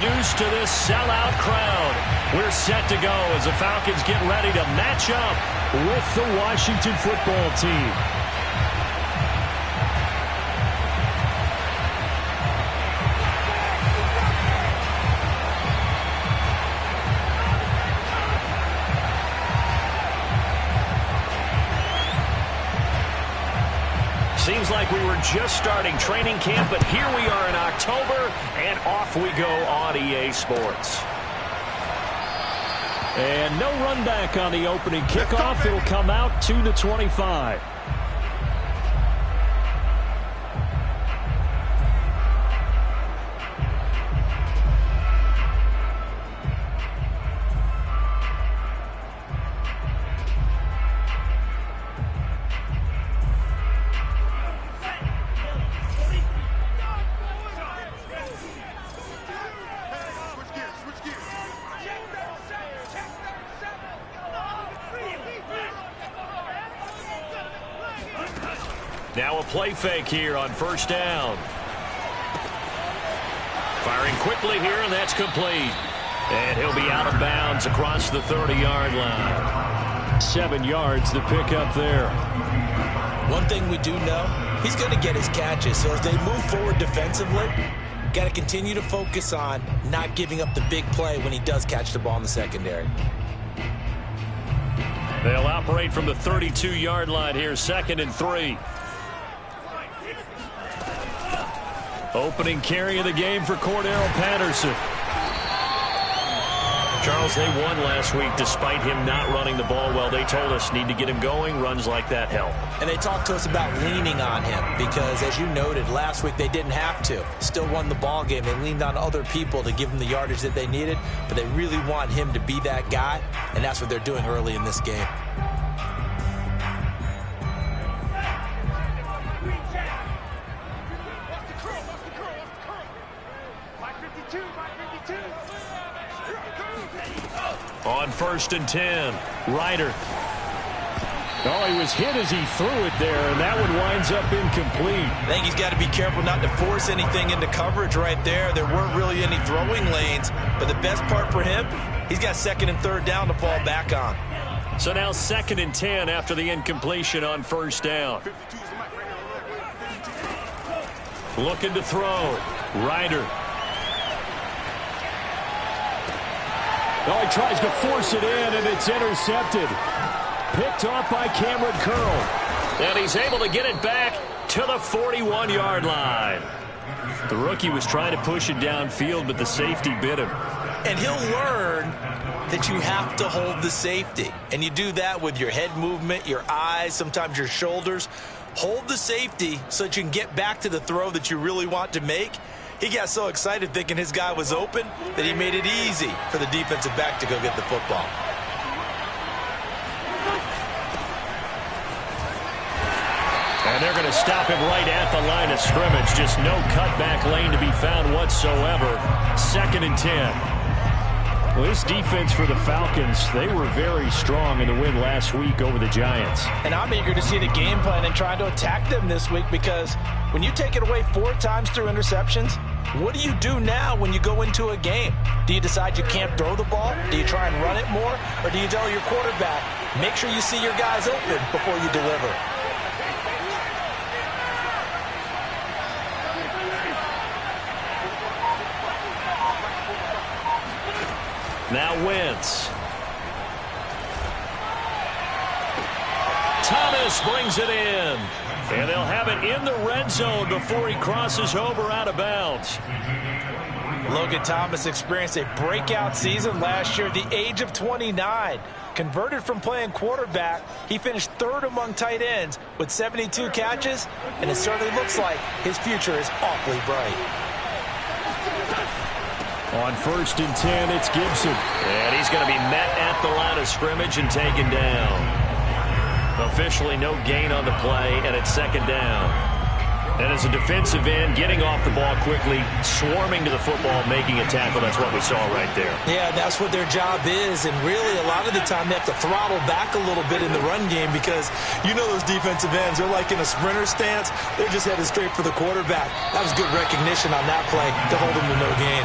News to this sellout crowd. We're set to go as the Falcons get ready to match up with the Washington football team. Seems like we were just starting training camp, but here we are in October, and off we go on EA Sports. And no run back on the opening kickoff. It'll come out to the 25. Now a play fake here on first down. Firing quickly here, and that's complete. And he'll be out of bounds across the 30-yard line. 7 yards to pick up there. One thing we do know, he's going to get his catches. So as they move forward defensively, got to continue to focus on not giving up the big play when he does catch the ball in the secondary. They'll operate from the 32-yard line here, 2nd and 3. Opening carry of the game for Cordero Patterson. Charles, they won last week despite him not running the ball well. They told us need to get him going. Runs like that help. And they talked to us about leaning on him because, as you noted, last week they didn't have to. Still won the ball game. They leaned on other people to give him the yardage that they needed, but they really want him to be that guy, and that's what they're doing early in this game. On 1st and 10, Ryder. Oh, he was hit as he threw it there, and that one winds up incomplete. I think he's got to be careful not to force anything into coverage right there. There weren't really any throwing lanes, but the best part for him, he's got 2nd and 3rd down to fall back on. So now 2nd and 10 after the incompletion on first down. Looking to throw. Ryder. Oh, he tries to force it in, and it's intercepted. Picked off by Cameron Curl. And he's able to get it back to the 41-yard line. The rookie was trying to push it downfield, but the safety bit him. And he'll learn that you have to hold the safety. And you do that with your head movement, your eyes, sometimes your shoulders. Hold the safety so that you can get back to the throw that you really want to make. He got so excited thinking his guy was open that he made it easy for the defensive back to go get the football. And they're going to stop him right at the line of scrimmage. Just no cutback lane to be found whatsoever. 2nd and 10. Well, this defense for the Falcons, they were very strong in the win last week over the Giants. And I'm eager to see the game plan and try to attack them this week, because when you take it away 4 times through interceptions, what do you do now when you go into a game? Do you decide you can't throw the ball? Do you try and run it more? Or do you tell your quarterback, make sure you see your guys open before you deliver? Now Wentz. Thomas brings it in. And they'll have it in the red zone before he crosses over out of bounds. Logan Thomas experienced a breakout season last year at the age of 29. Converted from playing quarterback, he finished 3rd among tight ends with 72 catches, and it certainly looks like his future is awfully bright. On 1st and 10, it's Gibson. And he's going to be met at the line of scrimmage and taken down. Officially no gain on the play, and it's 2nd down. And as a defensive end, getting off the ball quickly, swarming to the football, making a tackle. That's what we saw right there. Yeah, that's what their job is. And really, a lot of the time, they have to throttle back a little bit in the run game because you know those defensive ends, they're like in a sprinter stance. They're just headed straight for the quarterback. That was good recognition on that play to hold them to no gain.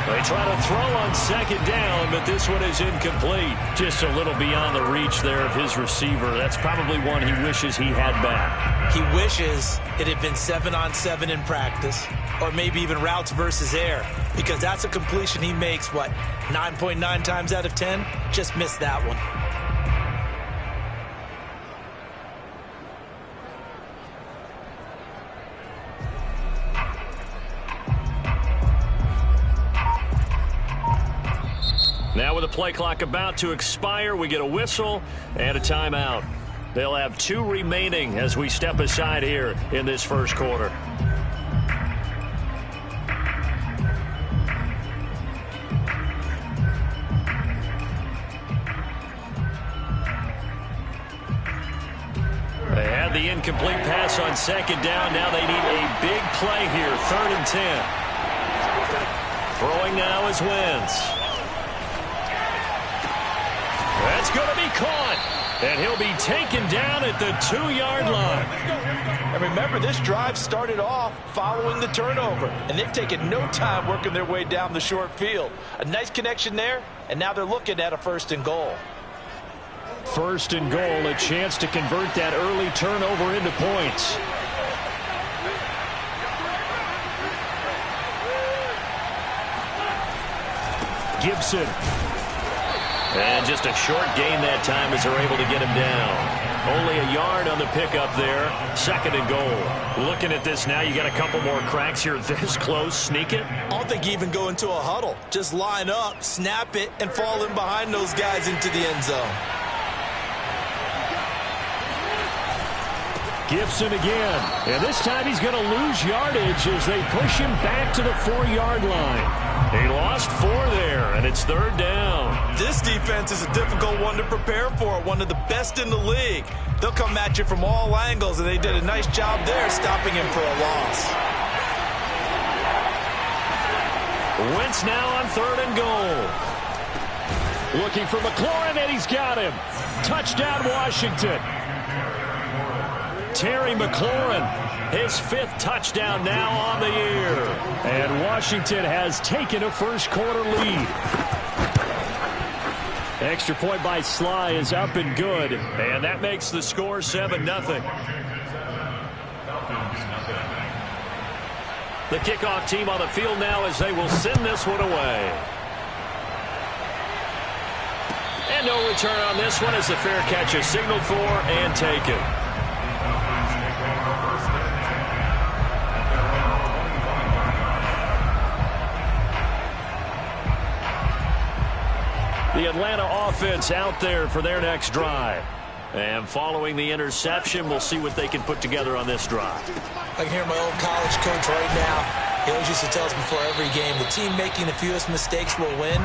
They try to throw on second down, but this one is incomplete. Just a little beyond the reach there of his receiver. That's probably one he wishes he had back. He wishes it had been 7-on-7 in practice, or maybe even routes versus air, because that's a completion he makes, 9.9 times out of 10? Just missed that one. Now with the play clock about to expire, we get a whistle and a timeout. They'll have 2 remaining as we step aside here in this first quarter. They had the incomplete pass on second down. Now they need a big play here, 3rd and 10. Throwing now is Wentz. That's going to be caught, and he'll be taken down at the 2-yard line. And remember, this drive started off following the turnover, and they've taken no time working their way down the short field. A nice connection there, and now they're looking at a 1st and goal. 1st and goal, a chance to convert that early turnover into points. Gibson. And just a short gain that time as they're able to get him down. Only a yard on the pickup there. 2nd and goal. Looking at this now, you got a couple more cracks here. This close, sneak it. I don't think you even go into a huddle. Just line up, snap it, and fall in behind those guys into the end zone. Gibson again. And this time he's going to lose yardage as they push him back to the 4-yard line. He lost 4 there, and it's 3rd down. This defense is a difficult one to prepare for, one of the best in the league. They'll come at you from all angles, and they did a nice job there stopping him for a loss. Wentz now on 3rd and goal. Looking for McLaurin, and he's got him. Touchdown, Washington. Terry McLaurin, his 5th touchdown now on the year. And Washington has taken a first quarter lead. Extra point by Sly is up and good. And that makes the score 7-0. The kickoff team on the field now as they will send this one away. And no return on this one as the fair catch is signaled for and taken. The Atlanta offense out there for their next drive. And following the interception, we'll see what they can put together on this drive. I can hear my old college coach right now. He always used to tell us before every game, the team making the fewest mistakes will win.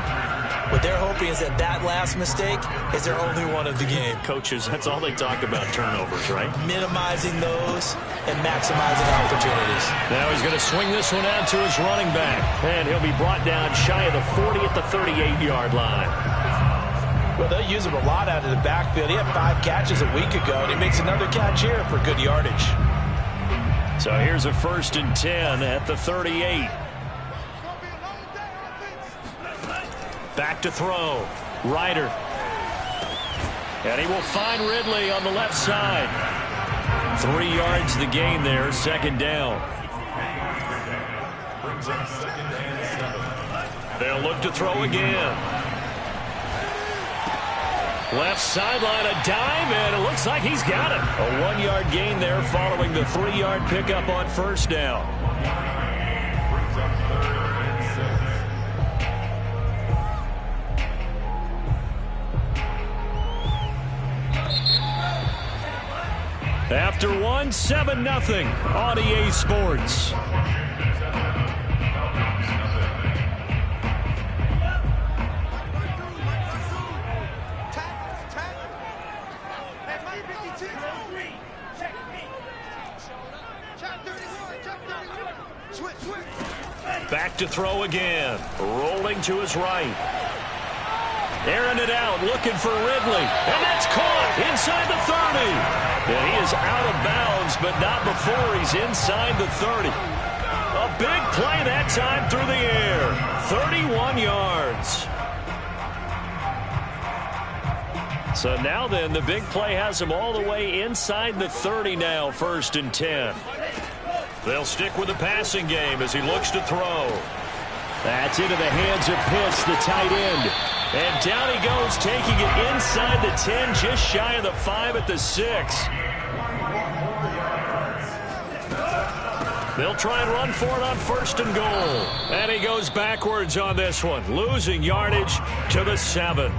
What they're hoping is that that last mistake is their only one of the game. Coaches, that's all they talk about, turnovers, right? Minimizing those and maximizing opportunities. Now he's going to swing this one out to his running back. And he'll be brought down shy of the 40 at the 38-yard line. Well, they'll use him a lot out of the backfield. He had 5 catches a week ago, and he makes another catch here for good yardage. So here's a 1st and 10 at the 38. Back to throw. Ryder. And he will find Ridley on the left side. 3 yards the gain there, 2nd down. They'll look to throw again. Left sideline, a dive, and it looks like he's got it. A 1-yard gain there following the 3-yard pickup on 1st down. After 7-0 on EA Sports. Back to throw again. Rolling to his right. Airing it out, looking for Ridley. And that's caught inside the 30. And he is out of bounds, but not before he's inside the 30. A big play that time through the air. 31 yards. So now then, the big play has him all the way inside the 30 now, 1st and 10. They'll stick with the passing game as he looks to throw. That's into the hands of Pitts, the tight end. And down he goes, taking it inside the 10, just shy of the 5 at the 6. They'll try and run for it on 1st and goal. And he goes backwards on this one, losing yardage to the 7.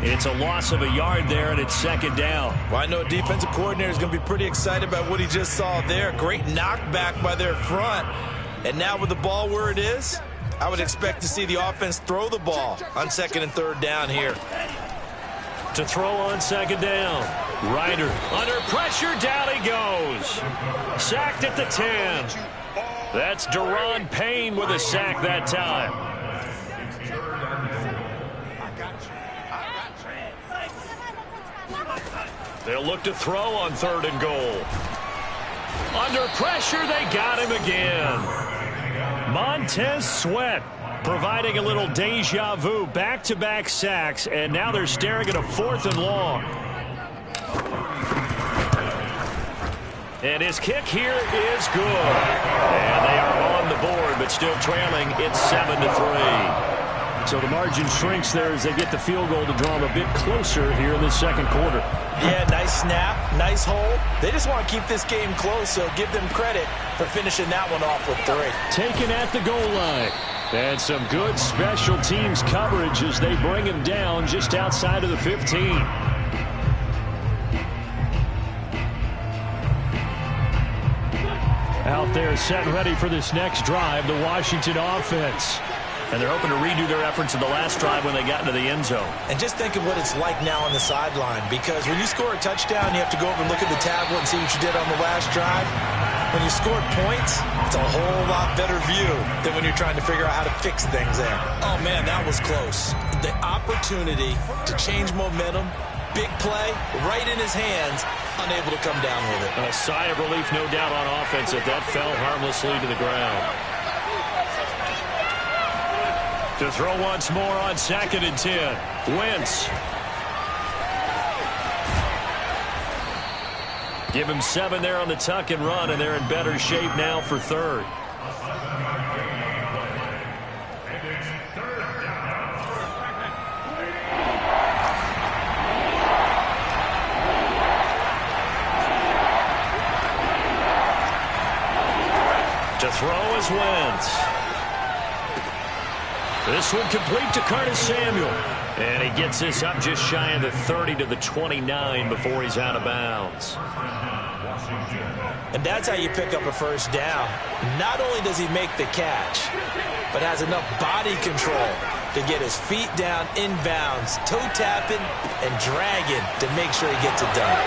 It's a loss of a yard there, and it's 2nd down. Well, I know a defensive coordinator is going to be pretty excited about what he just saw there. Great knockback by their front. And now with the ball where it is, I would expect to see the offense throw the ball on 2nd and 3rd down here. To throw on 2nd down. Ryder under pressure, down he goes. Sacked at the 10. That's Deron Payne with a sack that time. They'll look to throw on 3rd and goal. Under pressure, they got him again. Montez Sweat providing a little deja vu, back-to-back sacks, and now they're staring at a 4th and long. And his kick here is good. And they are on the board, but still trailing. It's 7-3. So the margin shrinks there as they get the field goal to draw them a bit closer here in the 2nd quarter. Yeah, nice snap, nice hole. They just want to keep this game close, so give them credit for finishing that one off with 3. Taken at the goal line. And some good special teams coverage as they bring him down just outside of the 15. Out there set and ready for this next drive, the Washington offense. And they're hoping to redo their efforts in the last drive when they got into the end zone. And just think of what it's like now on the sideline, because when you score a touchdown, you have to go over and look at the tablet and see what you did on the last drive. When you score points, it's a whole lot better view than when you're trying to figure out how to fix things there. Oh, man, that was close. The opportunity to change momentum, big play, right in his hands, unable to come down with it. A sigh of relief, no doubt, on offense that fell harmlessly to the ground. To throw once more on 2nd and 10. Wentz. Give him 7 there on the tuck and run, and they're in better shape now for 3rd. To throw is Wentz. This one complete to Curtis Samuel. And he gets this up just shy of the 30 to the 29 before he's out of bounds. And that's how you pick up a 1st down. Not only does he make the catch, but has enough body control to get his feet down inbounds, toe tapping and dragging to make sure he gets it done.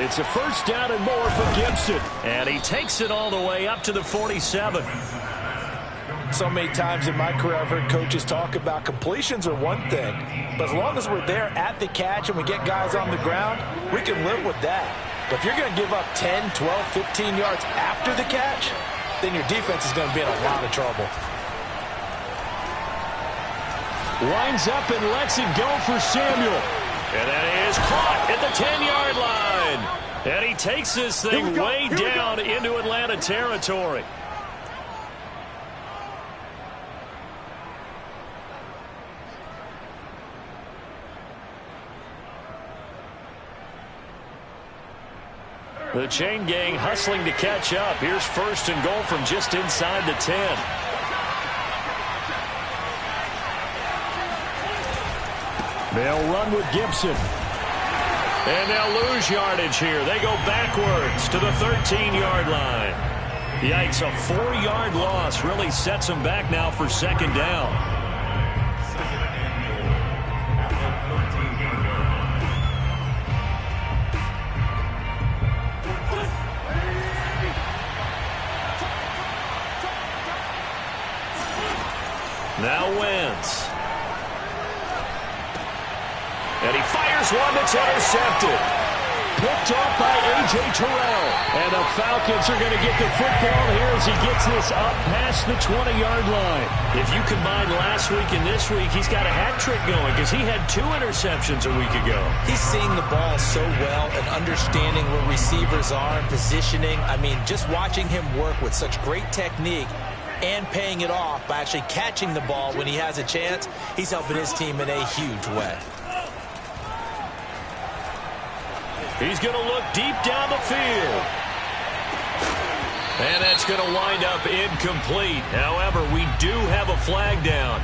It's a 1st down and more for Gibson. And he takes it all the way up to the 47. So many times in my career I've heard coaches talk about completions are one thing, but as long as we're there at the catch and we get guys on the ground, we can live with that. But if you're going to give up 10, 12, 15 yards after the catch, then your defense is going to be in a lot of trouble. Winds up and lets it go for Samuel. And that is caught at the 10-yard line. And he takes this thing way down into Atlanta territory. The chain gang hustling to catch up. Here's 1st and goal from just inside the 10. They'll run with Gibson. And they'll lose yardage here. They go backwards to the 13-yard line. Yikes, a 4-yard loss really sets them back now for 2nd down. Now Wentz. And he fires one that's intercepted. picked off by A.J. Terrell. And the Falcons are going to get the football here as he gets this up past the 20-yard line. If you combine last week and this week, he's got a hat trick going because he had 2 interceptions a week ago. He's seeing the ball so well and understanding where receivers are and positioning. I mean, just watching him work with such great technique and paying it off by actually catching the ball when he has a chance, he's helping his team in a huge way. He's going to look deep down the field. And that's going to wind up incomplete. However, we do have a flag down.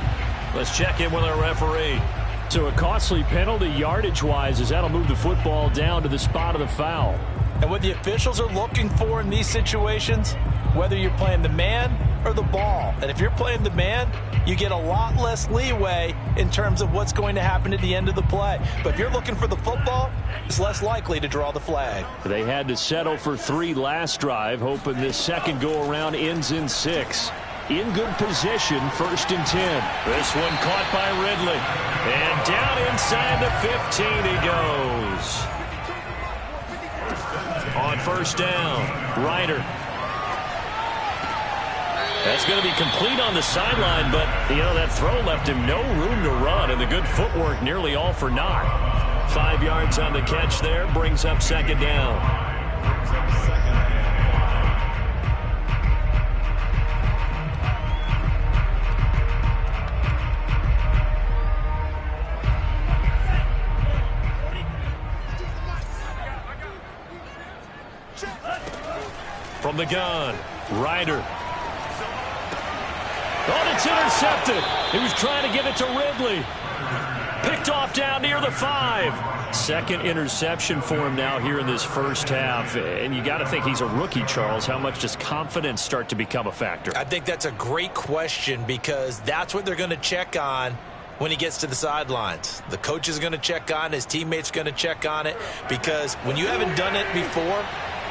Let's check in with our referee. So a costly penalty yardage-wise as that'll move the football down to the spot of the foul. And what the officials are looking for in these situations, whether you're playing the man or the ball. And if you're playing the man, you get a lot less leeway in terms of what's going to happen at the end of the play. But if you're looking for the football, it's less likely to draw the flag. They had to settle for 3 last drive, hoping this second go-around ends in 6. In good position, 1st and 10. This one caught by Ridley. And down inside the 15 he goes. On 1st down, Ryder. That's going to be complete on the sideline, but, that throw left him no room to run, and the good footwork nearly all for naught. 5 yards on the catch there, brings up 2nd down. From the gun, Ryder. Oh, it's intercepted. He was trying to get it to Ridley. Picked off down near the 5. 2nd interception for him now here in this first half. And you got to think he's a rookie, Charles. How much does confidence start to become a factor? I think that's a great question because that's what they're going to check on when he gets to the sidelines. The coach is going to check on it. His teammates going to check on it because when you haven't done it before,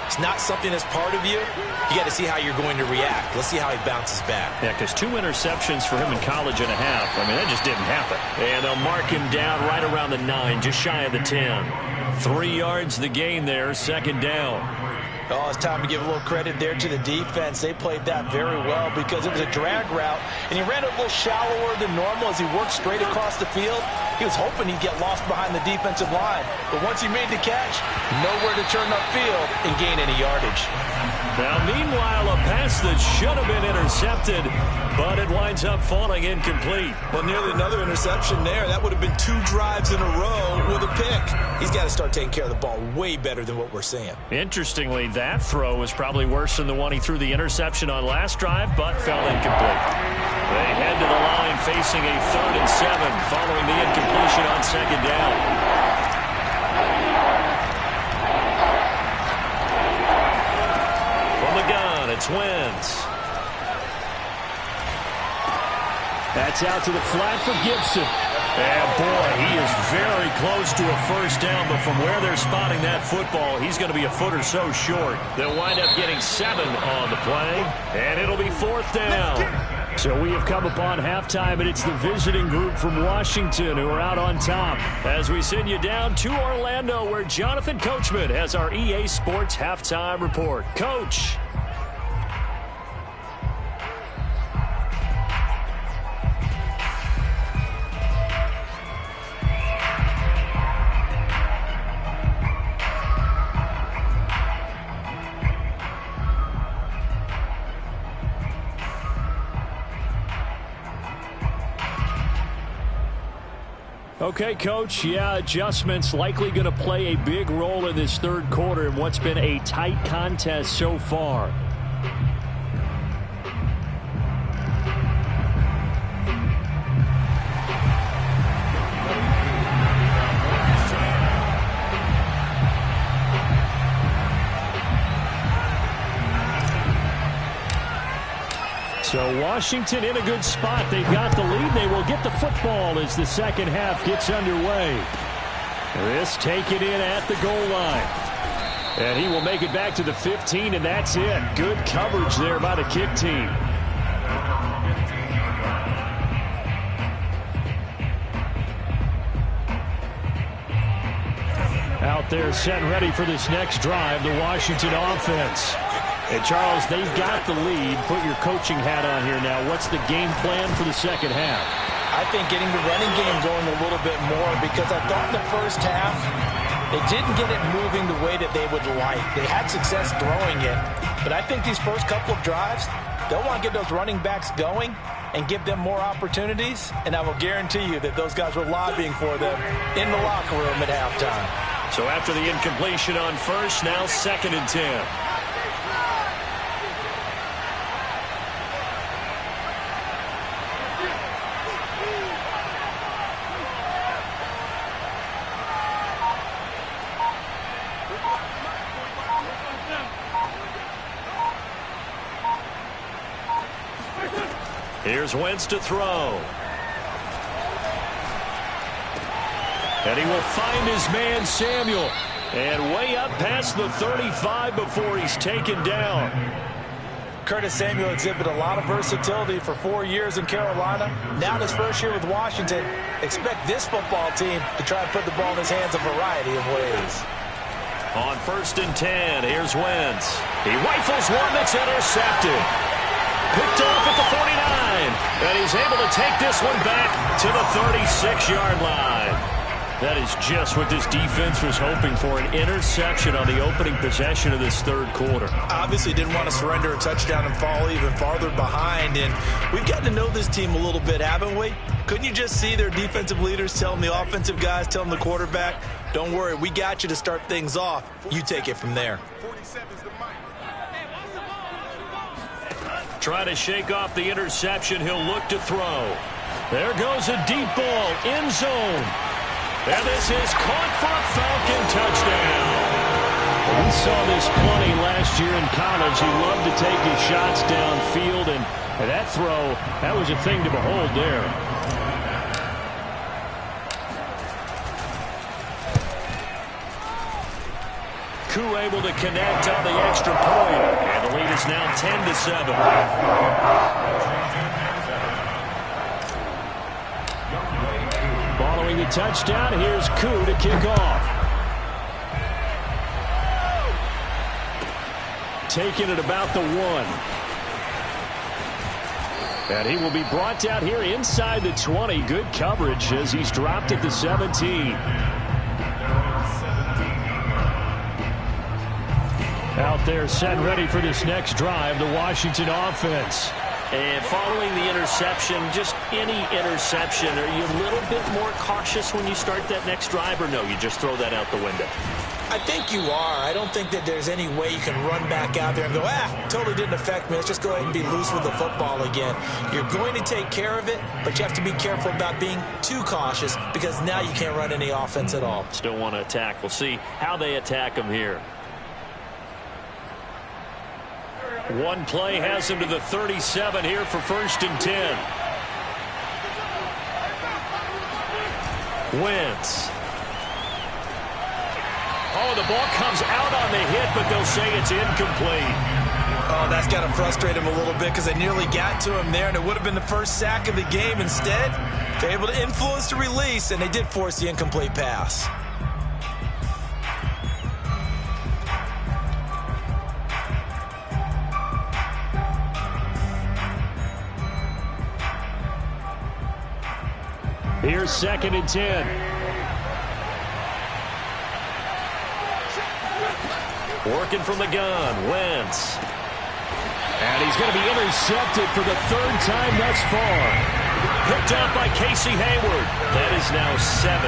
it's not something that's part of you. You got to see how you're going to react. Let's see how he bounces back. Yeah, because 2 interceptions for him in college and a half. I mean, that just didn't happen. And they'll mark him down right around the 9, just shy of the 10. 3 yards the gain there, 2nd down. Oh, it's time to give a little credit there to the defense. They played that very well because it was a drag route, and he ran it a little shallower than normal as he worked straight across the field. He was hoping he'd get lost behind the defensive line, but once he made the catch, nowhere to turn upfield and gain any yardage. Now, meanwhile, a pass that should have been intercepted, but it winds up falling incomplete. Well, nearly another interception there. That would have been 2 drives in a row with a pick. He's got to start taking care of the ball way better than what we're seeing. Interestingly, that throw was probably worse than the one he threw the interception on last drive, but fell incomplete. They head to the line facing a 3rd and 7 following the incompletion on 2nd down. It's Wentz. That's out to the flat for Gibson. And boy, he is very close to a 1st down, but from where they're spotting that football, he's going to be a foot or so short. They'll wind up getting 7 on the play, and it'll be 4th down. So we have come upon halftime, and it's the visiting group from Washington who are out on top. As we send you down to Orlando, where Jonathan Coachman has our EA Sports halftime report. Coach. Okay, Coach, yeah, adjustments likely going to play a big role in this 3rd quarter in what's been a tight contest so far. So Washington in a good spot. They've got the lead. They will get the football as the 2nd half gets underway. This taken in at the goal line. And he will make it back to the 15, and that's it. Good coverage there by the kick team. Out Out there set ready for this next drive, the Washington offense. And Charles, they've got the lead. Put your coaching hat on here now. What's the game plan for the second half? I think getting the running game going a little bit more, because I thought in the first half they didn't get it moving the way that they would like. They had success throwing it, but I think these first couple of drives, they'll want to get those running backs going and give them more opportunities, and I will guarantee you that those guys were lobbying for them in the locker room at halftime. So after the incompletion on first, now 2nd and 10. Here's Wentz to throw. And he will find his man Samuel. And way up past the 35 before he's taken down. Curtis Samuel exhibited a lot of versatility for 4 years in Carolina. Now in his first year with Washington, expect this football team to try and put the ball in his hands a variety of ways. On 1st and 10, here's Wentz. He rifles one that's intercepted. Picked off at the 49, and he's able to take this one back to the 36-yard line. That is just what this defense was hoping for, an interception on the opening possession of this third quarter. Obviously didn't want to surrender a touchdown and fall even farther behind, and we've gotten to know this team a little bit, haven't we? Couldn't you just see their defensive leaders telling the offensive guys, telling the quarterback, don't worry, we got you to start things off. You take it from there. Try to shake off the interception. He'll look to throw. There goes a deep ball, end zone. And this is caught for a Falcon touchdown. We saw this plenty last year in college. He loved to take his shots downfield, and that throw, that was a thing to behold there. Koo able to connect on the extra point, and the lead is now 10-7. Following the touchdown, here's Koo to kick off. Taking it about the 1. And he will be brought down here inside the 20. Good coverage as he's dropped at the 17. Out there set ready for this next drive, the Washington offense. And following the interception, just any interception, are you a little bit more cautious when you start that next drive, or no, you just throw that out the window? I think you are. I don't think that there's any way you can run back out there and go, totally didn't affect me. Let's just go ahead and be loose with the football again. You're going to take care of it, but you have to be careful about being too cautious, because now you can't run any offense at all. Still want to attack. We'll see how they attack him here. One play has him to the 37 here for 1st and 10. Wentz. Oh, the ball comes out on the hit, but they'll say it's incomplete. Oh, that's got to frustrate him a little bit, because they nearly got to him there, and it would have been the first sack of the game. Instead, they're able to influence the release, and they did force the incomplete pass. Here's 2nd and 10. Working from the gun, Wentz. And he's going to be intercepted for the 3rd time thus far. Picked up by Casey Hayward. That is now 7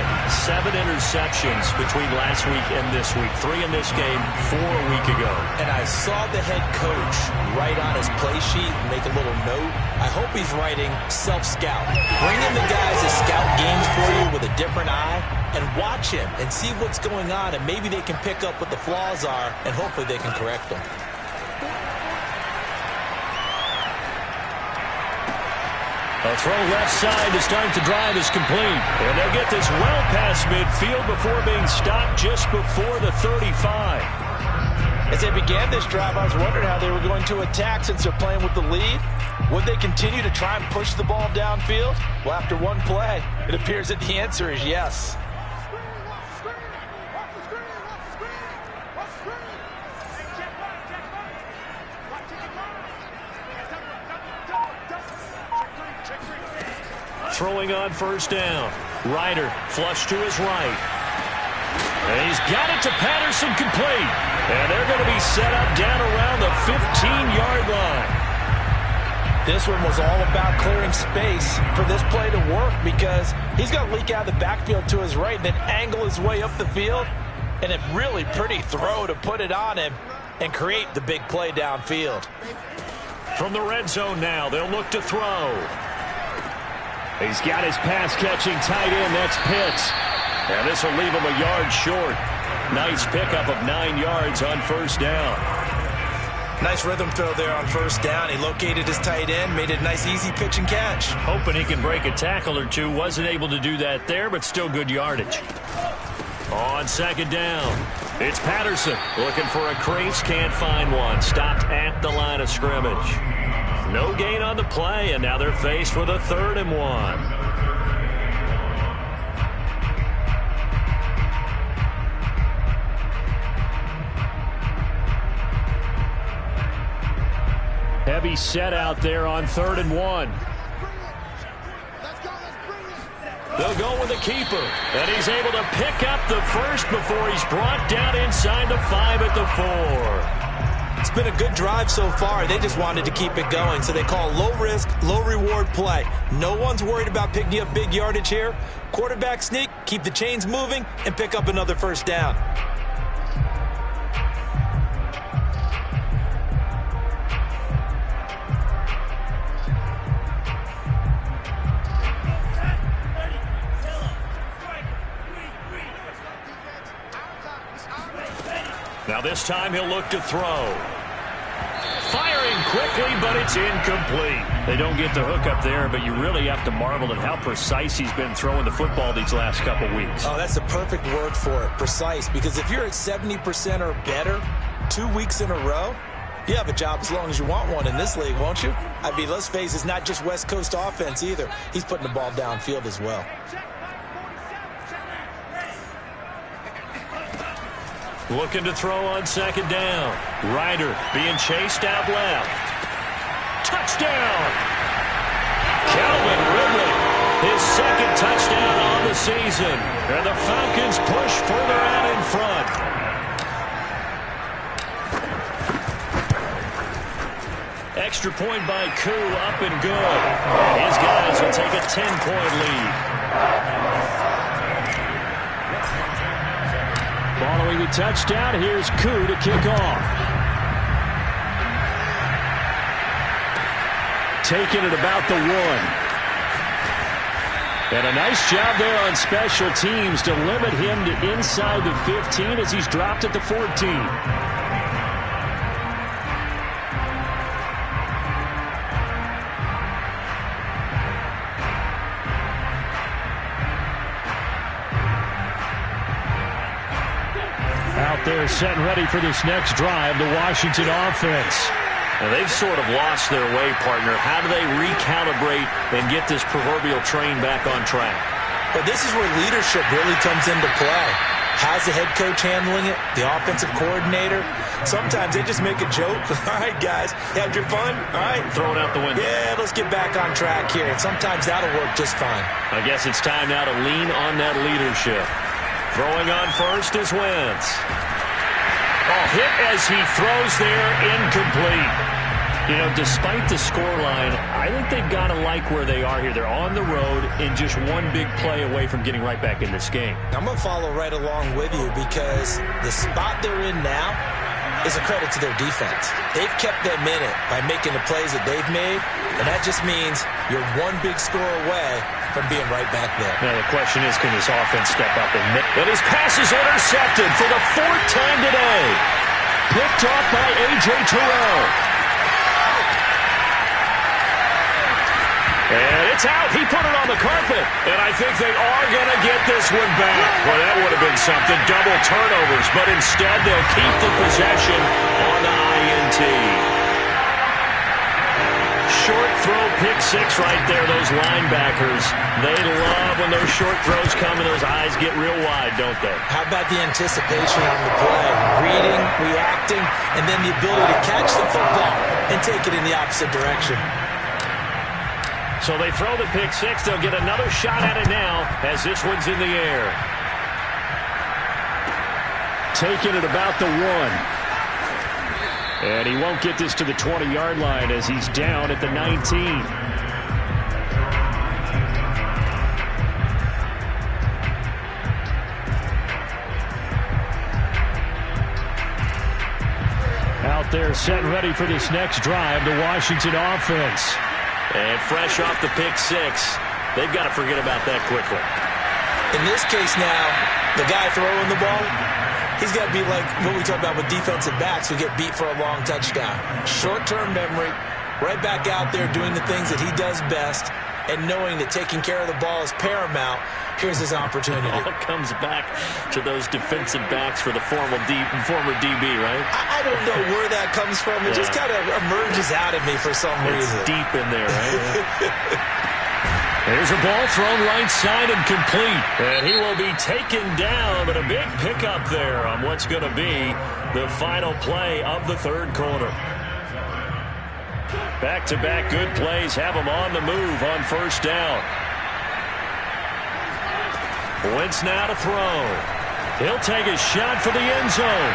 interceptions between last week and this week. 3 in this game, 4 a week ago. And I saw the head coach write on his play sheet, make a little note. I hope he's writing self-scout. Bring in the guys that scout games for you with a different eye, and watch him and see what's going on, and maybe they can pick up what the flaws are, and hopefully they can correct them. A throw left side to start the drive is complete. And they'll get this well past midfield before being stopped just before the 35. As they began this drive, I was wondering how they were going to attack since they're playing with the lead. Would they continue to try and push the ball downfield? Well, after one play, it appears that the answer is yes. throwing on first down. Ryder flush to his right. And he's got it to Patterson, complete. And they're going to be set up down around the 15-yard line. This one was all about clearing space for this play to work because he's got to leak out of the backfield to his right and then angle his way up the field. And a really pretty throw to put it on him and create the big play downfield. From the red zone now, they'll look to throw. He's got his pass-catching tight end. That's Pitts. And this will leave him a yard short. Nice pickup of 9 yards on first down. Nice rhythm throw there on first down. He located his tight end, made it a nice easy pitch and catch. Hoping he can break a tackle or two. Wasn't able to do that there, but still good yardage. On second down, it's Patterson looking for a crease, can't find one. Stopped at the line of scrimmage. No gain on the play, and now they're faced with a 3rd and 1. Heavy set out there on 3rd and 1. They'll go with the keeper, and he's able to pick up the first before he's brought down inside the 5 at the 4. It's been a good drive so far. They just wanted to keep it going, so they call low-risk, low-reward play. No one's worried about picking up big yardage here. Quarterback sneak, keep the chains moving, and pick up another first down. Now this time he'll look to throw. Firing quickly, but it's incomplete. They don't get the hook up there, but you really have to marvel at how precise he's been throwing the football these last couple weeks. Oh, that's the perfect word for it, precise. Because if you're at 70% or better 2 weeks in a row, you have a job as long as you want one in this league, won't you? I mean, let's face it, it's not just West Coast offense either. He's putting the ball downfield as well. Looking to throw on second down. Ryder being chased out left. Touchdown! Calvin Ridley, his 2nd touchdown on the season. And the Falcons push further out in front. Extra point by Koo, up and good. His guys will take a 10-point lead. Following the touchdown, here's Koo to kick off. Taking it about the 1. And a nice job there on special teams to limit him to inside the 15 as he's dropped at the 14. They're set and ready for this next drive, the Washington offense. Now they've sort of lost their way, partner. How do they recalibrate and get this proverbial train back on track? But this is where leadership really comes into play. How's the head coach handling it? The offensive coordinator? Sometimes they just make a joke. All right, guys, had your fun? All right. Throw it out the window. Yeah, let's get back on track here. And sometimes that'll work just fine. I guess it's time now to lean on that leadership. Throwing on first is Wentz. Oh, hit as he throws there, incomplete. You know, despite the scoreline, I think they've got to like where they are here. They're on the road and just one big play away from getting right back in this game. I'm going to follow right along with you because the spot they're in now is a credit to their defense. They've kept them in it by making the plays that they've made, and that just means you're one big score away from being right back there. Now the question is, can this offense step up and his pass is intercepted for the 4th time today. Picked off by A.J. Terrell. And it's out. He put it on the carpet. And I think they are going to get this one back. Well, that would have been something. Double turnovers. But instead, they'll keep the possession on the INT. Short throw, pick 6 right there. Those linebackers, they love when those short throws come and those eyes get real wide, don't they? How about the anticipation on the play? Reading, reacting, and then the ability to catch the football and take it in the opposite direction. So they throw the pick six. They'll get another shot at it now as this one's in the air. Taking it about the 1. And he won't get this to the 20-yard line as he's down at the 19. Out there set and ready for this next drive, the Washington offense. And fresh off the pick six, they've got to forget about that quickly. In this case now, the guy throwing the ball, he's got to be like what we talk about with defensive backs who get beat for a long touchdown. Short-term memory, right back out there doing the things that he does best, and knowing that taking care of the ball is paramount. Here's his opportunity. All it comes back to those defensive backs for the former DB, right? I don't know where that comes from. It just kind of emerges out of me for some reason. It's deep in there, right? There's a ball thrown right side and complete. And he will be taken down, but a big pickup there on what's going to be the final play of the third quarter. Back-to-back good plays have him on the move on first down. Wentz now to throw. He'll take a shot for the end zone.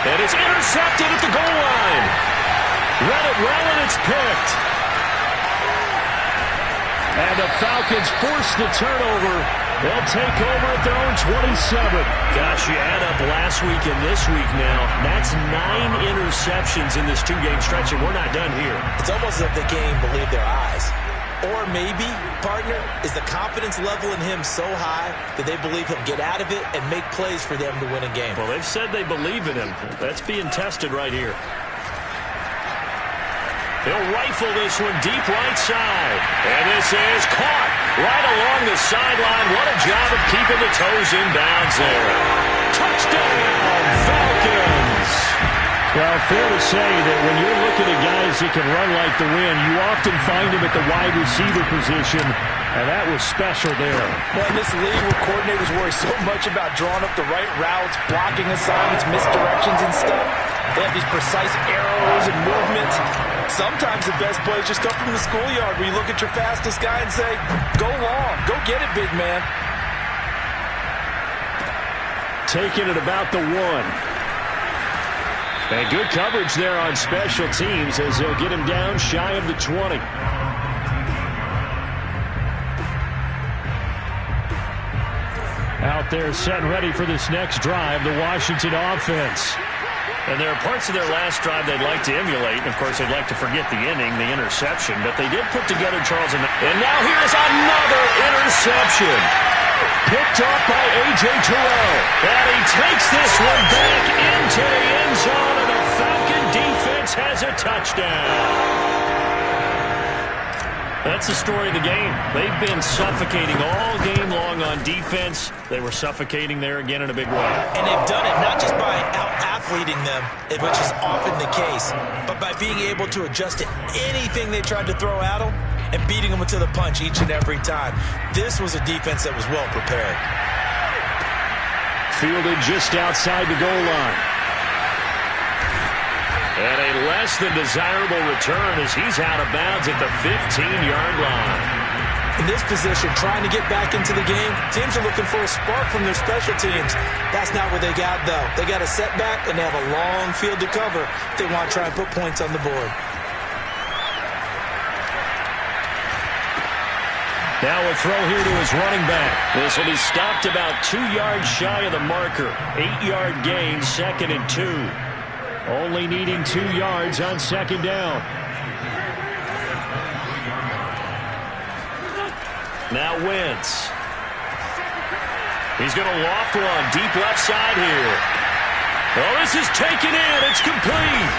And it's intercepted at the goal line. Run it well, and it's picked. And the Falcons force the turnover. They'll take over at their own 27. Gosh, you add up last week and this week now. That's 9 interceptions in this two-game stretch, and we're not done here. It's almost as if they can't even believe their eyes. Or maybe, partner, is the confidence level in him so high that they believe he'll get out of it and make plays for them to win a game. Well, they've said they believe in him. That's being tested right here. He'll rifle this one deep right side. And this is caught right along the sideline. What a job of keeping the toes in bounds there. Touchdown, Falcons! Well, fair to say that when you're looking at guys that can run like the wind, you often find them at the wide receiver position, and that was special there. Well, in this league where coordinators worry so much about drawing up the right routes, blocking assignments, misdirections and stuff, they have these precise arrows and movements. Sometimes the best plays just come from the schoolyard where you look at your fastest guy and say, go long, go get it, big man. Taking it about the 1. And good coverage there on special teams as they'll get him down shy of the 20. Out there set and ready for this next drive, the Washington offense. And there are parts of their last drive they'd like to emulate. Of course, they'd like to forget the inning, the interception. But they did put together Charles. And now here's another interception. Picked up by A.J. Terrell. And he takes this one back into the end zone, and the Falcon defense has a touchdown. That's the story of the game. They've been suffocating all game long on defense. They were suffocating there again in a big way. And they've done it not just by out-athleting them, which is often the case, but by being able to adjust to anything they tried to throw at them and beating them to the punch each and every time. This was a defense that was well prepared. Fielded just outside the goal line. And a less than desirable return as he's out of bounds at the 15-yard line. In this position, trying to get back into the game, teams are looking for a spark from their special teams. That's not what they got, though. They got a setback, and they have a long field to cover if they want to try and put points on the board. Now a throw here to his running back. This will be stopped about 2 yards shy of the marker. 8-yard gain, 2nd and 2. Only needing 2 yards on second down. Now Wentz. He's going to loft one deep left side here. Oh, this is taken in. It's complete.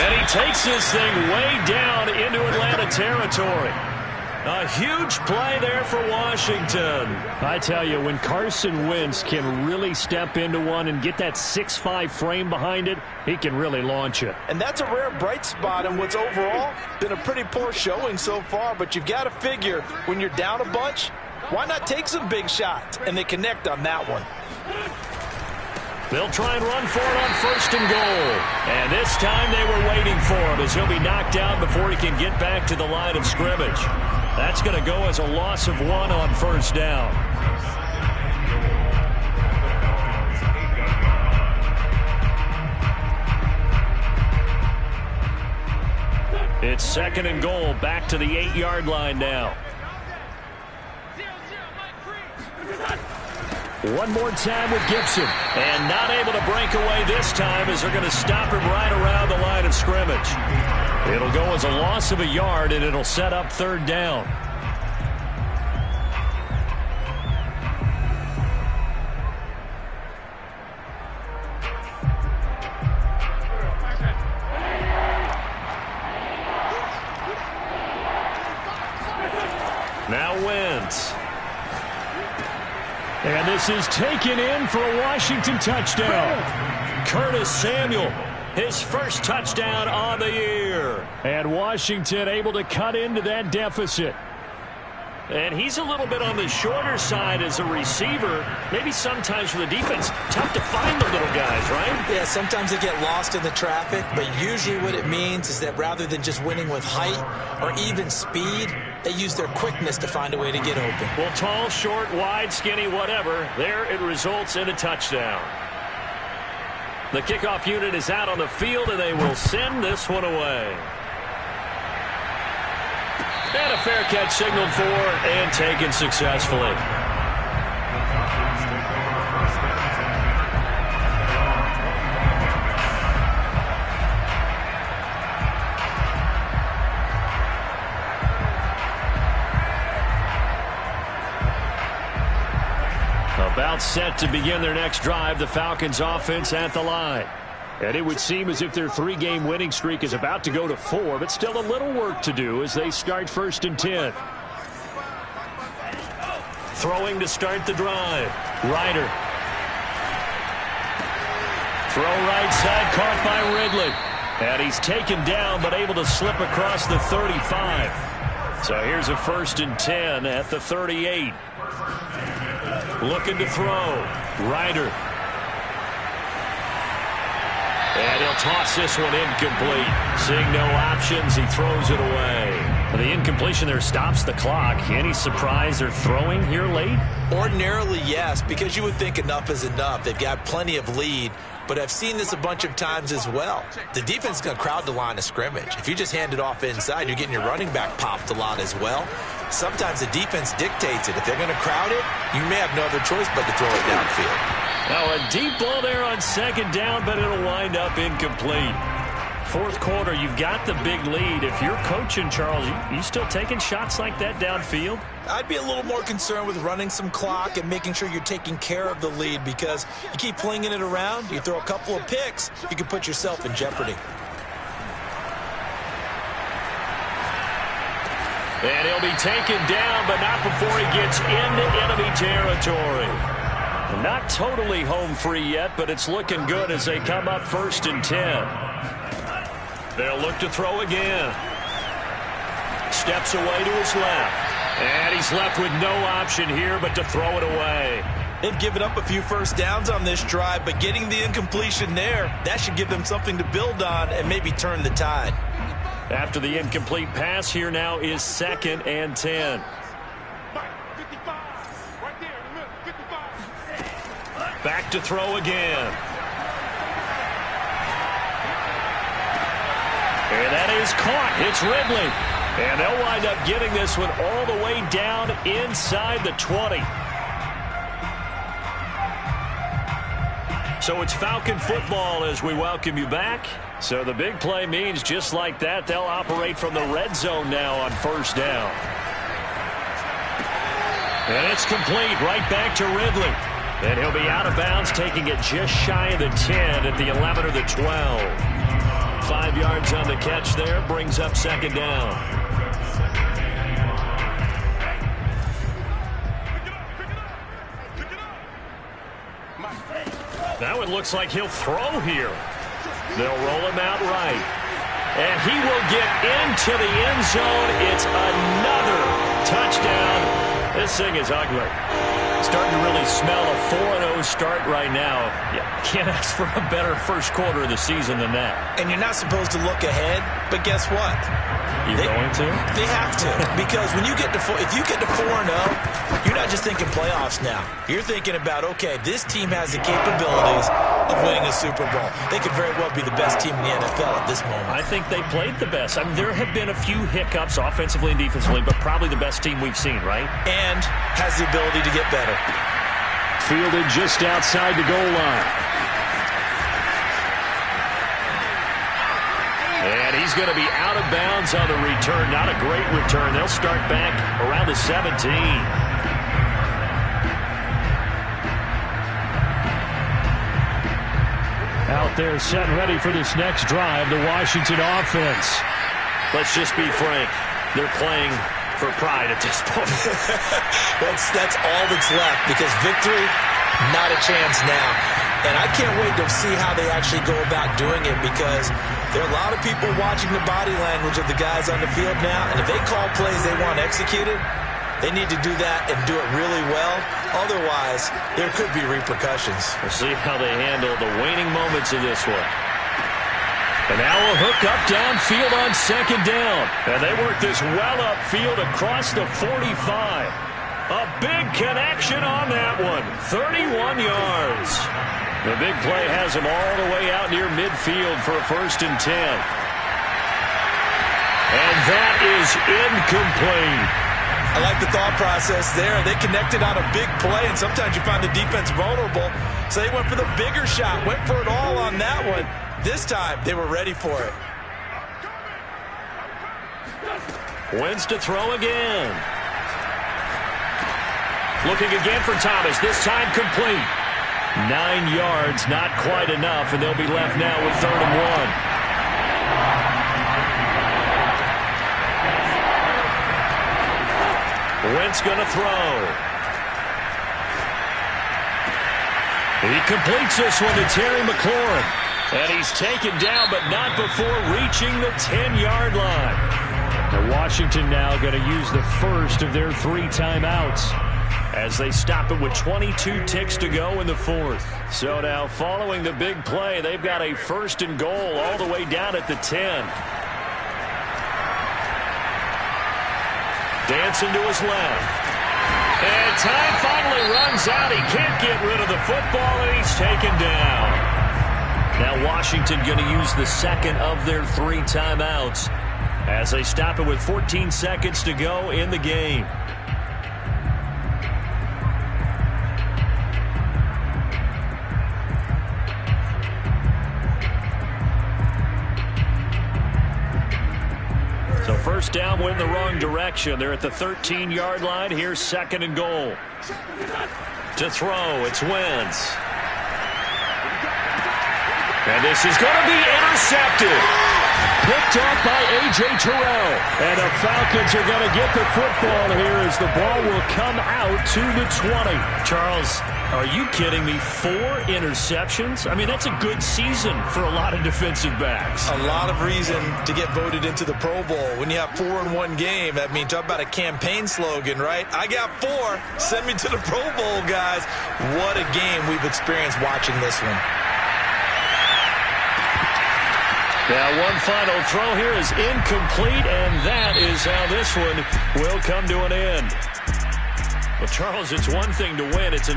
And he takes this thing way down into Atlanta territory. A huge play there for Washington. I tell you, when Carson Wentz can really step into one and get that 6'5" frame behind it, he can really launch it. And that's a rare bright spot in what's overall been a pretty poor showing so far. But you've got to figure when you're down a bunch, why not take some big shots? And they connect on that one. They'll try and run for it on 1st and goal. And this time they were waiting for him as he'll be knocked down before he can get back to the line of scrimmage. That's going to go as a loss of 1 on 1st down. It's 2nd and goal, back to the 8-yard line now. One more time with Gibson. And not able to break away this time as they're going to stop him right around the line of scrimmage. It'll go as a loss of a yard, and it'll set up 3rd down. Now Wentz. And this is taken in for a Washington touchdown. Curtis Samuel, his first touchdown on the year. And Washington able to cut into that deficit. And he's a little bit on the shorter side as a receiver. Maybe sometimes for the defense, tough to find the little guys, right? Yeah, sometimes they get lost in the traffic, but usually what it means is that rather than just winning with height or even speed, they use their quickness to find a way to get open. Well, tall, short, wide, skinny, whatever, there it results in a touchdown. The kickoff unit is out on the field, and they will send this one away. And a fair catch signaled for and taken successfully. About set to begin their next drive, the Falcons offense at the line. And it would seem as if their 3-game winning streak is about to go to 4, but still a little work to do as they start 1st and 10. Throwing to start the drive. Ryder. Throw right side, caught by Ridley. And he's taken down, but able to slip across the 35. So here's a 1st and 10 at the 38. Looking to throw. Ryder. And he'll toss this one incomplete. Seeing no options, he throws it away. The incompletion there stops the clock. Any surprise they're throwing here late? Ordinarily, yes, because you would think enough is enough. They've got plenty of lead, but I've seen this a bunch of times as well. The defense is going to crowd the line of scrimmage. If you just hand it off inside, you're getting your running back popped a lot as well. Sometimes the defense dictates it. If they're going to crowd it, you may have no other choice but to throw it downfield. Now a deep ball there on 2nd down, but it'll wind up incomplete. 4th quarter, you've got the big lead. If you're coaching, Charles, you still taking shots like that downfield? I'd be a little more concerned with running some clock and making sure you're taking care of the lead, because you keep flinging it around, you throw a couple of picks, you can put yourself in jeopardy. And he'll be taken down, but not before he gets into enemy territory. Not totally home free yet, but it's looking good as they come up 1st and 10. They'll look to throw again. Steps away to his left. And he's left with no option here but to throw it away. They've given up a few 1st downs on this drive, but getting the incompletion there, that should give them something to build on and maybe turn the tide. After the incomplete pass, here now is 2nd and 10. Back to throw again. And that is caught. It's Ridley. And they'll wind up getting this one all the way down inside the 20. So it's Falcon football as we welcome you back. So the big play means just like that, they'll operate from the red zone now on 1st down. And it's complete right back to Ridley. And he'll be out of bounds, taking it just shy of the 10 at the 11 or the 12. 5 yards on the catch there, brings up 2nd down. Now it looks like he'll throw here. They'll roll him out right. And he will get into the end zone. It's another touchdown. This thing is ugly. Starting to really smell a 4-0 start right now. Yeah, can't ask for a better first quarter of the season than that. And you're not supposed to look ahead, but guess what? You're going to? They have to, because when you get to if you get to 4-0, you're not just thinking playoffs now. You're thinking about, okay, this team has the capabilities of winning a Super Bowl. They could very well be the best team in the NFL at this moment. I think they played the best. I mean, there have been a few hiccups offensively and defensively, but probably the best team we've seen, right? And has the ability to get better. Fielded just outside the goal line. And he's going to be out of bounds on the return. Not a great return. They'll start back around the 17. Out there set and ready for this next drive, the Washington offense. Let's just be frank. They're playing for pride at this point. That's all that's left, because victory, not a chance now. And I can't wait to see how they actually go about doing it, because there are a lot of people watching the body language of the guys on the field now, and if they call plays they want executed, they need to do that and do it really well. Otherwise, there could be repercussions. We'll see how they handle the waning moments of this one. And now a hook up downfield on second down. And they work this well upfield across the 45. A big connection on that one. 31 yards. The big play has him all the way out near midfield for a 1st and 10. And that is incomplete. I like the thought process there. They connected on a big play, and sometimes you find the defense vulnerable. So they went for the bigger shot, went for it all on that one. This time, they were ready for it. Wins to throw again. Looking again for Thomas, this time complete. 9 yards, not quite enough, and they'll be left now with 3rd and 1. Wentz going to throw. He completes this one to Terry McLaurin. And he's taken down, but not before reaching the 10-yard line. Now Washington now going to use the first of their 3 timeouts as they stop it with 22 ticks to go in the 4th. So now following the big play, they've got a 1st and goal all the way down at the 10. Dancing to his left. And time finally runs out. He can't get rid of the football, and he's taken down. Now Washington going to use the 2nd of their 3 timeouts as they stop it with 14 seconds to go in the game. So 1st down went in the wrong direction. They're at the 13-yard line. Here's 2nd and goal. To throw, it's Wentz. And this is going to be intercepted. Picked off by A.J. Terrell. And the Falcons are going to get the football here as the ball will come out to the 20. Charles, are you kidding me? 4 interceptions? I mean, that's a good season for a lot of defensive backs. A lot of reason to get voted into the Pro Bowl. When you have 4 in one game, I mean, talk about a campaign slogan, right? I got 4. Send me to the Pro Bowl, guys. What a game we've experienced watching this one. Now one final throw here is incomplete, and that is how this one will come to an end. Well, Charles, it's one thing to win. It's